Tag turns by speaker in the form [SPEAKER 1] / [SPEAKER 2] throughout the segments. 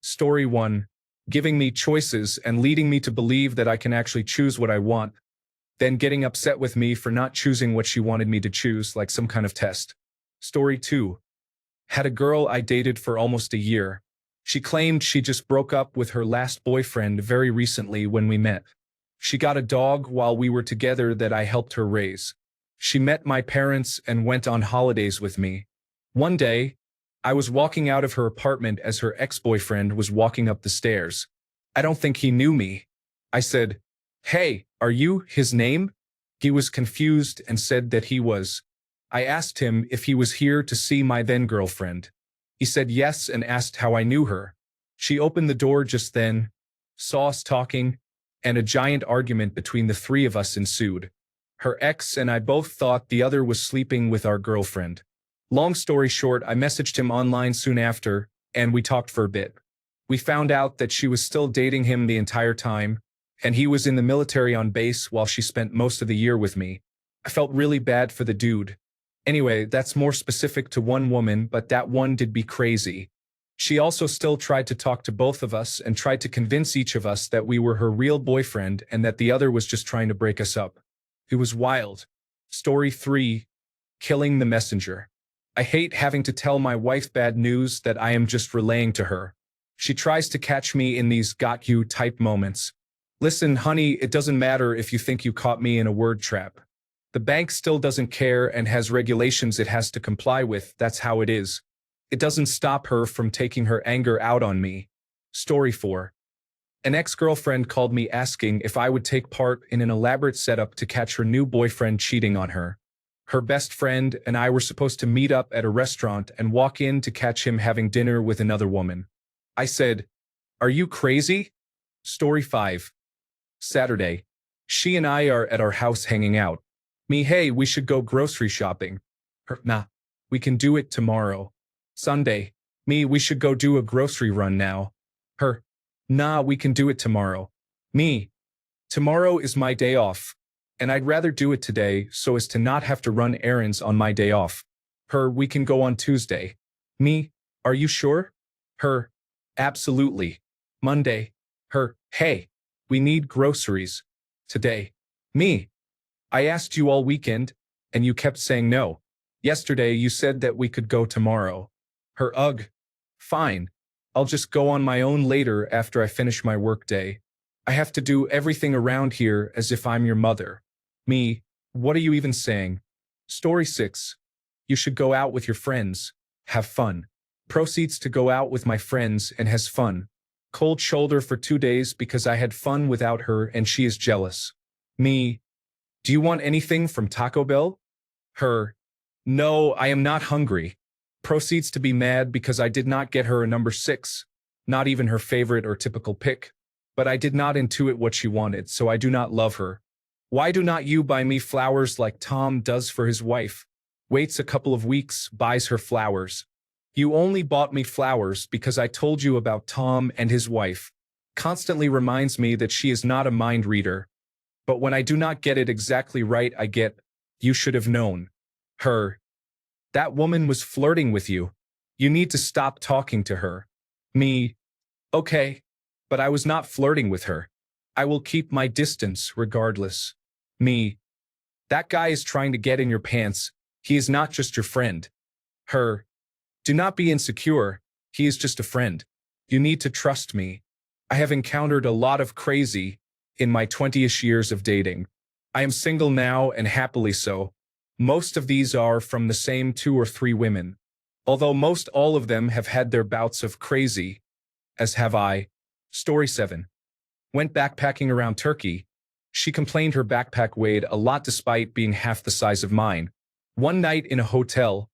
[SPEAKER 1] Story 1. Giving me choices and leading me to believe that I can actually choose what I want, then getting upset with me for not choosing what she wanted me to choose, like some kind of test. Story 2. Had a girl I dated for almost a year. She claimed she just broke up with her last boyfriend very recently when we met. She got a dog while we were together that I helped her raise. She met my parents and went on holidays with me. One day, I was walking out of her apartment as her ex-boyfriend was walking up the stairs. I don't think he knew me. I said, "Hey, are you his name?" He was confused and said that he was. I asked him if he was here to see my then-girlfriend. He said yes and asked how I knew her. She opened the door just then, saw us talking, and a giant argument between the three of us ensued. Her ex and I both thought the other was sleeping with our girlfriend. Long story short, I messaged him online soon after, and we talked for a bit. We found out that she was still dating him the entire time, and he was in the military on base while she spent most of the year with me. I felt really bad for the dude. Anyway, that's more specific to one woman, but that one did be crazy. She also still tried to talk to both of us and tried to convince each of us that we were her real boyfriend and that the other was just trying to break us up. It was wild. Story 3. Killing the messenger. I hate having to tell my wife bad news that I am just relaying to her. She tries to catch me in these got you type moments. Listen, honey, it doesn't matter if you think you caught me in a word trap. The bank still doesn't care and has regulations it has to comply with. That's how it is. It doesn't stop her from taking her anger out on me. Story 4. An ex-girlfriend called me asking if I would take part in an elaborate setup to catch her new boyfriend cheating on her. Her best friend and I were supposed to meet up at a restaurant and walk in to catch him having dinner with another woman. I said, "Are you crazy?" Story 5. Saturday. She and I are at our house hanging out. Me, hey, we should go grocery shopping. Her, nah, we can do it tomorrow. Sunday. Me, we should go do a grocery run now. Her, nah, we can do it tomorrow. Me, tomorrow is my day off, and I'd rather do it today so as to not have to run errands on my day off. Her, we can go on Tuesday. Me, are you sure? Her, absolutely. Monday. Her, hey, we need groceries. Today. Me, I asked you all weekend, and you kept saying no. Yesterday you said that we could go tomorrow. Her, ugh. Fine. I'll just go on my own later after I finish my workday. I have to do everything around here as if I'm your mother. Me, what are you even saying? Story 6. You should go out with your friends. Have fun. Proceeds to go out with my friends and has fun. Cold shoulder for 2 days because I had fun without her and she is jealous. Me, do you want anything from Taco Bell? Her, no, I am not hungry. Proceeds to be mad because I did not get her a number 6, not even her favorite or typical pick. But I did not intuit what she wanted, so I do not love her. Why do not you buy me flowers like Tom does for his wife? Waits a couple of weeks, buys her flowers. You only bought me flowers because I told you about Tom and his wife. Constantly reminds me that she is not a mind reader. But when I do not get it exactly right, I get, you should have known. Her, that woman was flirting with you. You need to stop talking to her. Me, okay, but I was not flirting with her. I will keep my distance regardless. Me, that guy is trying to get in your pants. He is not just your friend. Her, do not be insecure. He is just a friend. You need to trust me. I have encountered a lot of crazy in my 20-ish years of dating. I am single now and happily so. Most of these are from the same 2 or 3 women. Although most all of them have had their bouts of crazy, as have I. Story 7. Went backpacking around Turkey. She complained her backpack weighed a lot despite being half the size of mine. One night in a hotel,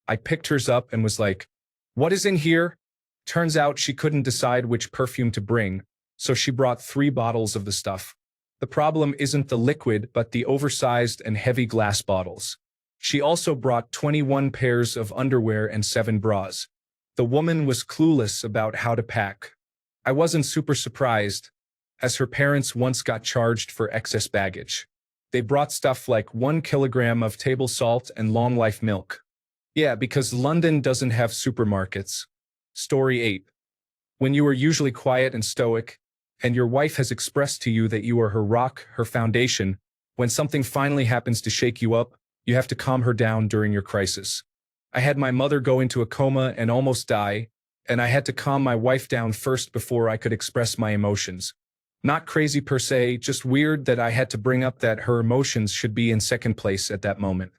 [SPEAKER 1] I picked hers up and was like, "What is in here?" Turns out she couldn't decide which perfume to bring, so she brought 3 bottles of the stuff. The problem isn't the liquid but the oversized and heavy glass bottles. She also brought 21 pairs of underwear and 7 bras. The woman was clueless about how to pack. I wasn't super surprised, as her parents once got charged for excess baggage. They brought stuff like 1 kilogram of table salt and long life milk. Yeah, because London doesn't have supermarkets. Story 8. When you are usually quiet and stoic, and your wife has expressed to you that you are her rock, her foundation, when something finally happens to shake you up, you have to calm her down during your crisis. I had my mother go into a coma and almost die, and I had to calm my wife down first before I could express my emotions. Not crazy per se, just weird that I had to bring up that her emotions should be in second place at that moment.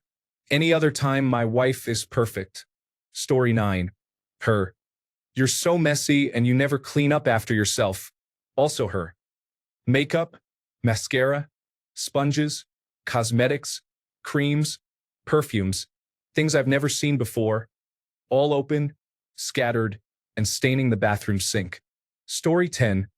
[SPEAKER 1] Any other time, my wife is perfect. Story 9. Her. You're so messy and you never clean up after yourself. Also her. Makeup, mascara, sponges, cosmetics, creams, perfumes, things I've never seen before, all open, scattered, and staining the bathroom sink. Story 10.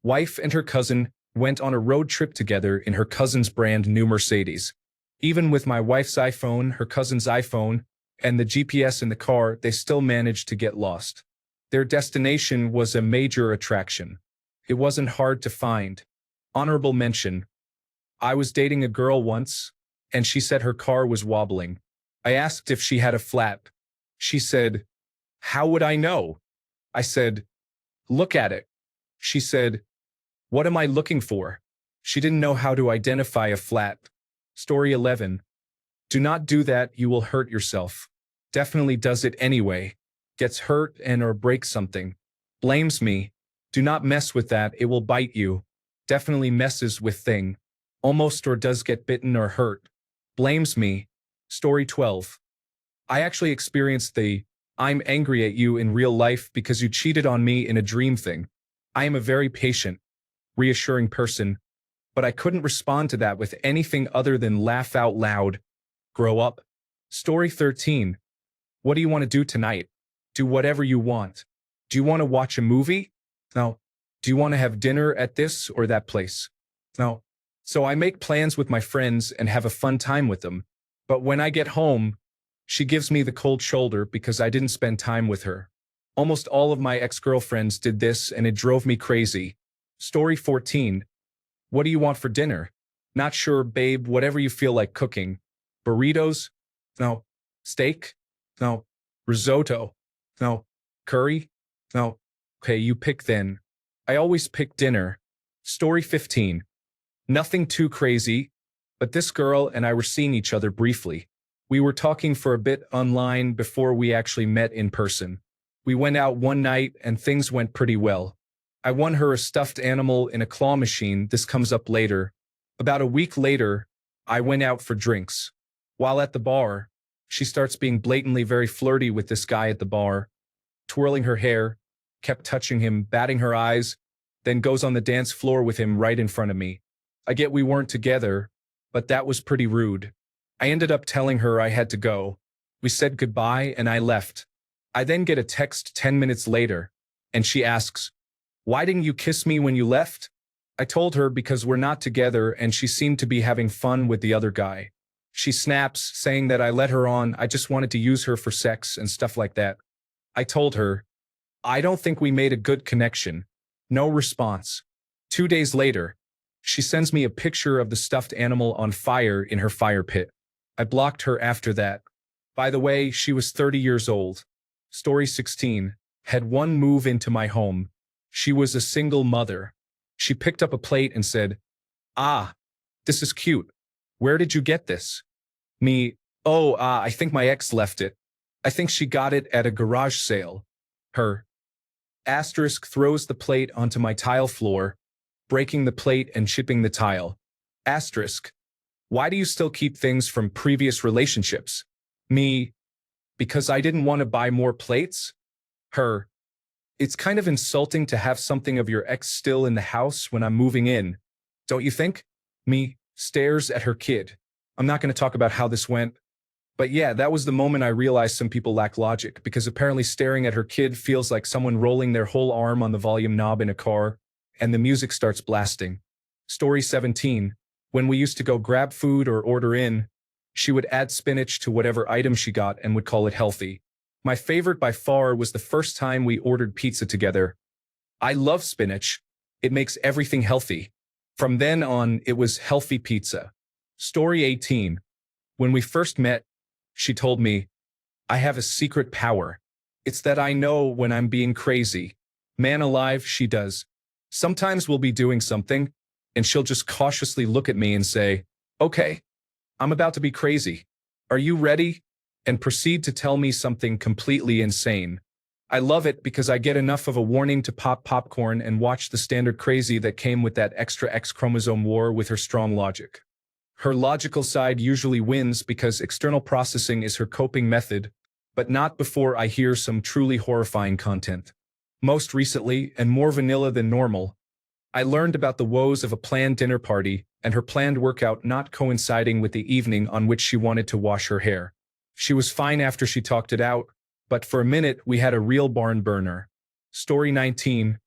[SPEAKER 1] Wife and her cousin went on a road trip together in her cousin's brand new Mercedes. Even with my wife's iPhone, her cousin's iPhone, and the GPS in the car, they still managed to get lost. Their destination was a major attraction. It wasn't hard to find. Honorable mention. I was dating a girl once, and she said her car was wobbling. I asked if she had a flat. She said, "How would I know?" I said, "Look at it." She said, "What am I looking for?" She didn't know how to identify a flat. Story 11. Do not do that, you will hurt yourself. Definitely does it anyway. Gets hurt and or breaks something. Blames me. Do not mess with that, it will bite you. Definitely messes with thing. Almost or does get bitten or hurt. Blames me. Story 12. I actually experienced the "I'm angry at you" in real life because you cheated on me in a dream thing. I am a very patient, reassuring person, but I couldn't respond to that with anything other than laugh out loud. Grow up. Story 13. What do you want to do tonight? Do whatever you want. Do you want to watch a movie? No. Do you want to have dinner at this or that place? No. So I make plans with my friends and have a fun time with them. But when I get home, she gives me the cold shoulder because I didn't spend time with her. Almost all of my ex-girlfriends did this and it drove me crazy. Story 14. What do you want for dinner? Not sure, babe, whatever you feel like cooking. Burritos? No. Steak? No. Risotto? No. Curry? No. Okay, you pick then. I always pick dinner. Story 15. Nothing too crazy, but this girl and I were seeing each other briefly. We were talking for a bit online before we actually met in person. We went out one night and things went pretty well. I won her a stuffed animal in a claw machine. This comes up later. About a week later, I went out for drinks. While at the bar, she starts being blatantly very flirty with this guy at the bar, twirling her hair, kept touching him, batting her eyes, then goes on the dance floor with him right in front of me. I get we weren't together, but that was pretty rude. I ended up telling her I had to go. We said goodbye and I left. I then get a text 10 minutes later, and she asks, "Why didn't you kiss me when you left?" I told her because we're not together and she seemed to be having fun with the other guy. She snaps, saying that I let her on, I just wanted to use her for sex and stuff like that. I told her, I don't think we made a good connection. No response. 2 days later, she sends me a picture of the stuffed animal on fire in her fire pit. I blocked her after that. By the way, she was 30 years old. Story 16. Had one move into my home. She was a single mother. She picked up a plate and said, "Ah, this is cute. Where did you get this?" Me, I think my ex left it. I think she got it at a garage sale. Her. Asterisk throws the plate onto my tile floor, breaking the plate and chipping the tile. Asterisk. Why do you still keep things from previous relationships? Me. Because I didn't want to buy more plates? Her. It's kind of insulting to have something of your ex still in the house when I'm moving in. Don't you think? Me. Stares at her kid. I'm not going to talk about how this went. But yeah, that was the moment I realized some people lack logic, because apparently staring at her kid feels like someone rolling their whole arm on the volume knob in a car, and the music starts blasting. Story 17. When we used to go grab food or order in, she would add spinach to whatever item she got and would call it healthy. My favorite by far was the first time we ordered pizza together. I love spinach. It makes everything healthy. From then on, it was healthy pizza. Story 18. When we first met, she told me, I have a secret power. It's that I know when I'm being crazy. Man alive, she does. Sometimes we'll be doing something, and she'll just cautiously look at me and say, "Okay, I'm about to be crazy. Are you ready?" And proceed to tell me something completely insane. I love it because I get enough of a warning to pop popcorn and watch the standard crazy that came with that extra X chromosome war with her strong logic. Her logical side usually wins because external processing is her coping method, but not before I hear some truly horrifying content. Most recently, and more vanilla than normal, I learned about the woes of a planned dinner party and her planned workout not coinciding with the evening on which she wanted to wash her hair. She was fine after she talked it out, but for a minute we had a real barn burner. Story 19.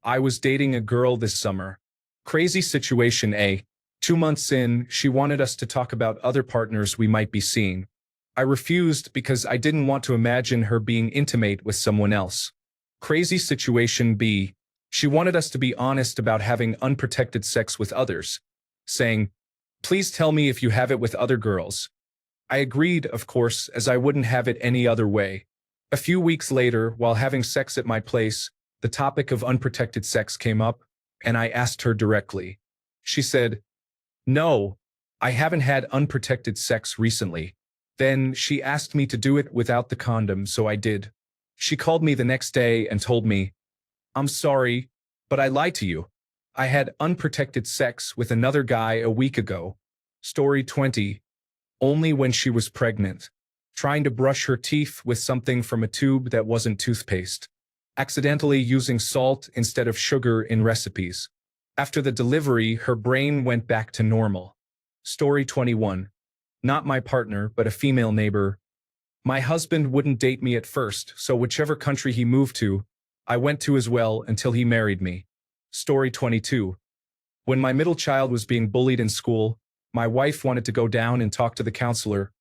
[SPEAKER 1] I was dating a girl this summer. Crazy situation A. 2 months in, she wanted us to talk about other partners we might be seeing. I refused because I didn't want to imagine her being intimate with someone else. Crazy situation B. She wanted us to be honest about having unprotected sex with others, saying, "Please tell me if you have it with other girls." I agreed, of course, as I wouldn't have it any other way. A few weeks later, while having sex at my place, the topic of unprotected sex came up, and I asked her directly. She said, "No, I haven't had unprotected sex recently." Then she asked me to do it without the condom, so I did. She called me the next day and told me, "I'm sorry, but I lied to you. I had unprotected sex with another guy a week ago." Story 20. Only when she was pregnant. Trying to brush her teeth with something from a tube that wasn't toothpaste. Accidentally using salt instead of sugar in recipes. After the delivery, her brain went back to normal. Story 21. Not my partner, but a female neighbor. My husband wouldn't date me at first, so whichever country he moved to, I went to as well until he married me. Story 22. When my middle child was being bullied in school, my wife wanted to go down and talk to the counselor,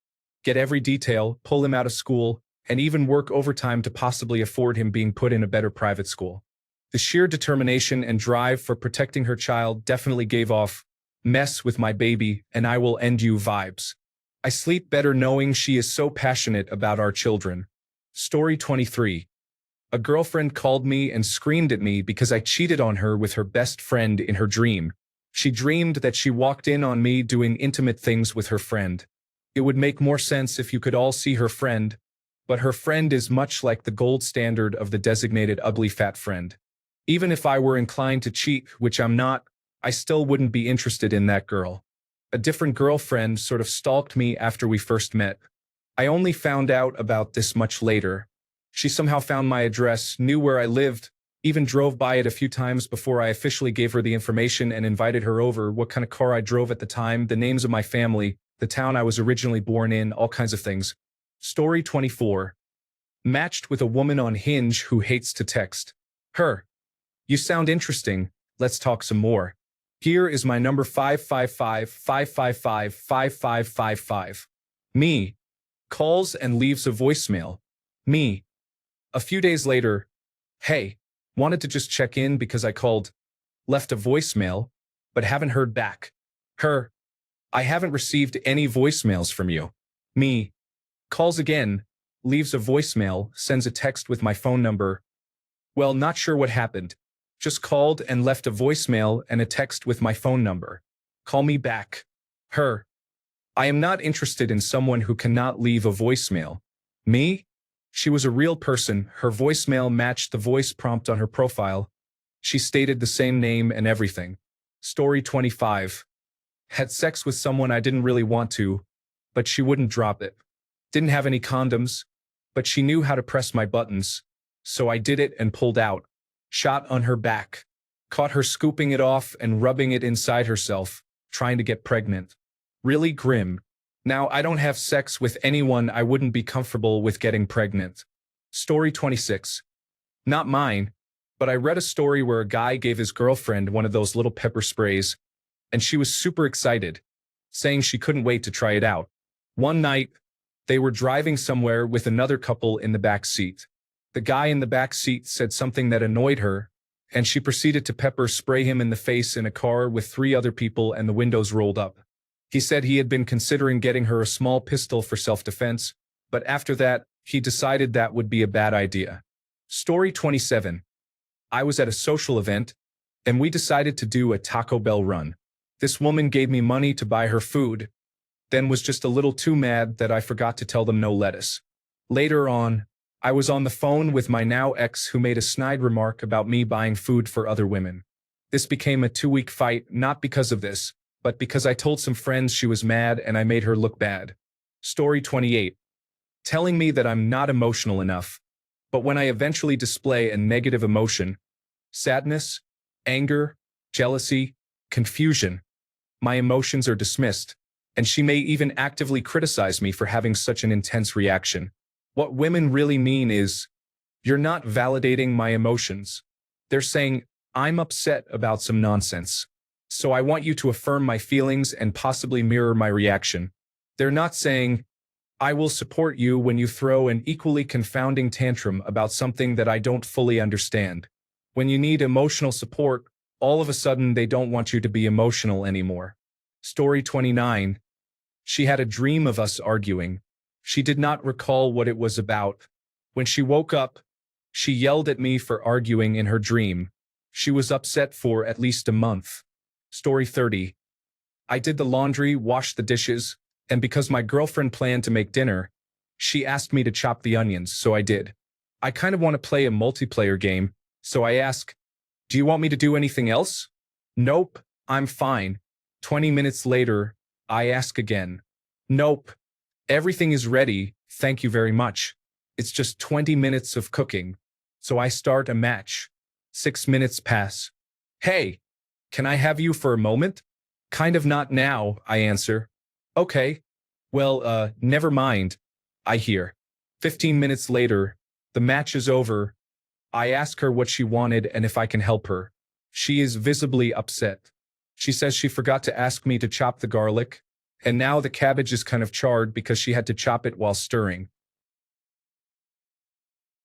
[SPEAKER 1] get every detail, pull him out of school, and even work overtime to possibly afford him being put in a better private school. The sheer determination and drive for protecting her child definitely gave off "mess with my baby and I will end you" vibes. I sleep better knowing she is so passionate about our children. Story 23. A girlfriend called me and screamed at me because I cheated on her with her best friend in her dream. She dreamed that she walked in on me doing intimate things with her friend. It would make more sense if you could all see her friend, but her friend is much like the gold standard of the designated ugly fat friend. Even if I were inclined to cheat, which I'm not, I still wouldn't be interested in that girl. A different girlfriend sort of stalked me after we first met. I only found out about this much later. She somehow found my address, knew where I lived, even drove by it a few times before I officially gave her the information and invited her over, what kind of car I drove at the time, the names of my family, the town I was originally born in, all kinds of things. Story 24. Matched with a woman on Hinge who hates to text. Her. You sound interesting. Let's talk some more. Here is my number 555-555-5555. Me. Calls and leaves a voicemail. Me. A few days later, hey, wanted to just check in because I called, left a voicemail, but haven't heard back. Her. I haven't received any voicemails from you. Me. Calls again, leaves a voicemail, sends a text with my phone number. Well, not sure what happened. Just called and left a voicemail and a text with my phone number. Call me back. Her. I am not interested in someone who cannot leave a voicemail. Me? She was a real person. Her voicemail matched the voice prompt on her profile. She stated the same name and everything. Story 25. Had sex with someone I didn't really want to, but she wouldn't drop it. Didn't have any condoms, but she knew how to press my buttons, so I did it and pulled out. Shot on her back. Caught her scooping it off and rubbing it inside herself, trying to get pregnant. Really grim. Now I don't have sex with anyone I wouldn't be comfortable with getting pregnant. Story 26. Not mine, but I read a story where a guy gave his girlfriend one of those little pepper sprays, and she was super excited, saying she couldn't wait to try it out. One night, they were driving somewhere with another couple in the back seat. The guy in the back seat said something that annoyed her, and she proceeded to pepper spray him in the face in a car with 3 other people and the windows rolled up. He said he had been considering getting her a small pistol for self-defense, but after that, he decided that would be a bad idea. Story 27. I was at a social event, and we decided to do a Taco Bell run. This woman gave me money to buy her food, then was just a little too mad that I forgot to tell them no lettuce. Later on, I was on the phone with my now ex who made a snide remark about me buying food for other women. This became a 2-week fight, not because of this, but because I told some friends she was mad and I made her look bad. Story 28. Telling me that I'm not emotional enough. But when I eventually display a negative emotion, sadness, anger, jealousy, confusion, my emotions are dismissed, and she may even actively criticize me for having such an intense reaction. What women really mean is, you're not validating my emotions. They're saying, I'm upset about some nonsense. So I want you to affirm my feelings and possibly mirror my reaction. They're not saying, I will support you when you throw an equally confounding tantrum about something that I don't fully understand. When you need emotional support, all of a sudden they don't want you to be emotional anymore. Story 29. She had a dream of us arguing. She did not recall what it was about. When she woke up, she yelled at me for arguing in her dream. She was upset for at least a month. Story 30. I did the laundry, washed the dishes, and because my girlfriend planned to make dinner, she asked me to chop the onions, so I did. I kind of want to play a multiplayer game, so I ask, do you want me to do anything else? Nope, I'm fine. 20 minutes later, I ask again. Nope. Everything is ready, thank you very much. It's just 20 minutes of cooking. So I start a match. 6 minutes pass. Hey, can I have you for a moment? Kind of not now, I answer. Okay. Well, never mind, I hear. 15 minutes later, the match is over. I ask her what she wanted and if I can help her. She is visibly upset. She says she forgot to ask me to chop the garlic, and now the cabbage is kind of charred because she had to chop it while stirring.